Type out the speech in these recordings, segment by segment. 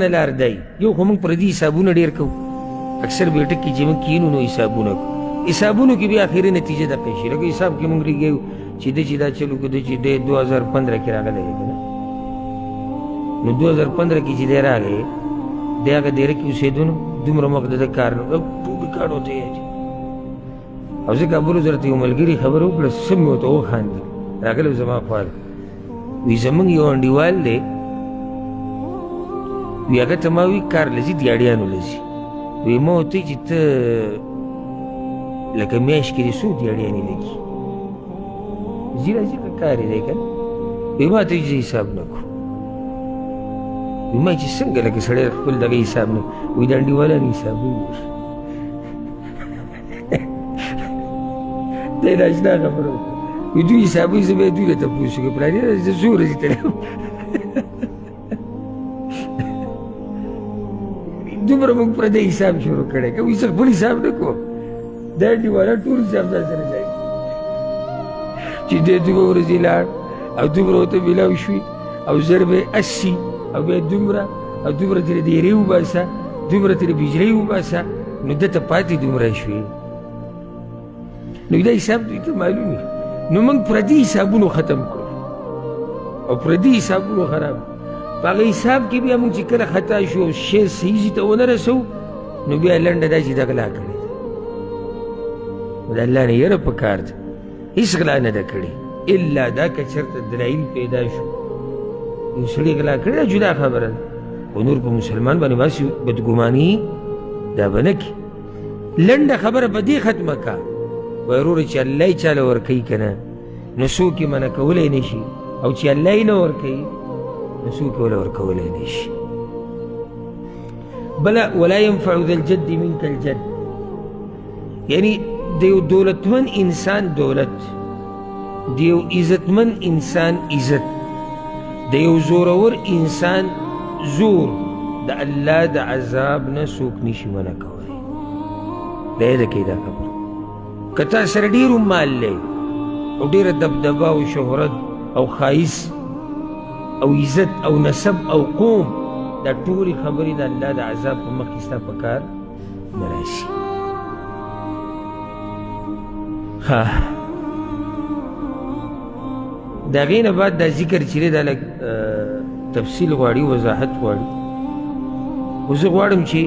نه لار دی یو خو موږ پردي حسابونه ډېر کوو اکثر به ټکي چې موږ کینو نو حسابونه کوو حسابونو کې بیا اخري نتیجه دغه شي لکه حساب کې موږ ریږو چې د چې دا چلو کې د چې د 2015 کې راغلی دی نو 2015 کې چې دی راغی دی هغه ډېره کې اوسېدو نو دومره وخت د کار نو ټول کار ورته یې او زه کابل درته یو ملګري خبره وکړه سم مې ورته وخاندل راغلی زما خواله وایي زموږ یو انډیوال دی وی هغه ته ما وی کار لځي دیاړیانو لځي وی ما ورته چې ته لکه میاشت کې دې څو دیاړیانې لګي ځي راځي که کار یې دی که وی ما ته چې حساب نه کړو وی ما چې څنګه لکه سړی خپل دغه حساب نه وی د انډیوالانو حساب وګوره دی ناشنا خبره وکړه وی دوی حساب وایي زه به یې دوی نه تپوس وکړم پلانې زه څو ورځې تللی دومره موږ پردی حساب شروع کړی که وایي زه خپل حساب نه کوم دا انډیوالان ټول حساب ځان سره ځای چې دی دومره ورځې لاړ او دومره ورته میلاو شوي او زر به 80 او بیا دومره او دومره ترې ډېرې وباسه دومره ترې بجلۍ وباسه نو ده ته پاتې دومره شوې نو دا حساب دوی ته معلوم وي نو موږ پردي حسابونو ختم کړو او پردي حسابونو خراب په هغه حساب کې بیا موږ چې کله خطا شو او شی صحیح ځي ته ونه رسوو نو بیا لنډه دا چې دا غلا کړې ده د الله نه یره پکار ده هېڅ غلا نه ده کړې الا دا که چېرته دلایل پیدا شو یو سړي غلا کړې ده جدا خبره ده خو نور په مسلمان باندې باسي بدګماني دا به نه کړي لنډه خبره په دې ختمه کا وایي وروره چې الله یې چاله ورکوي که نه نو څوک یې منع کولی نه شي او چې الله یې نه ورکوي نو څوک یې وله ورکولی نه شي بله ولا ينفع ذا الجد منك الجد یعنی د یو دولتمن انسان دولت د یو عزتمن انسان عزت د یو زورور انسان زور د الله د عذاب نه څوک نشي منع کولی دا یې ده کوي دا خبره که تا سره ډېر مال دی او ډېره دبدبه او شهرت او ښایست او عزت او نسب او قوم دا ټولې خبرې د الله د عذاب په مخ کې ستا په کار نه راشي د هغې نه بعد دا ذکر چې دی دا لږ تفصیل غواړي وضاحت غواړي خو زه غواړم چې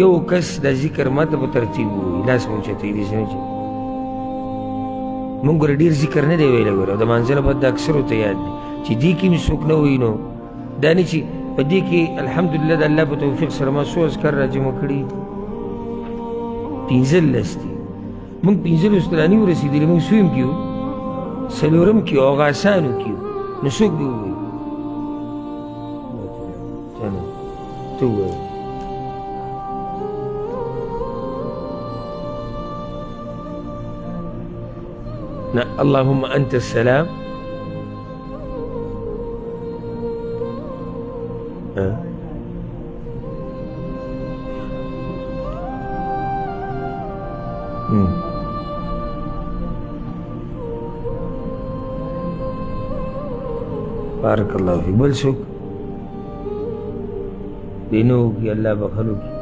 یو کس دا ذکر ما ته په ترتیب ووایي لاس مو اوچتوي داسې نه چې مونږ ګوره ډېر ذکر نه دی ویلی ګوره د مانځه نه بعد د اکثرو ته یاد دی چې دې کې مې څوک نه وایي نو دا نه چې په دې کې الحمدلله د الله په توفیق سره ما څو اذکار راجمع کړي 15 دي مونږ 15 ته راني ورسېدلي مونږ سویم کې وو څلورم کې وو هغه اسانو کې وو نو څوک دې ووایي ته ووایه اللهم أنت السلام بارك الله فيك بل سوک دینو کی اللہ بخلو کی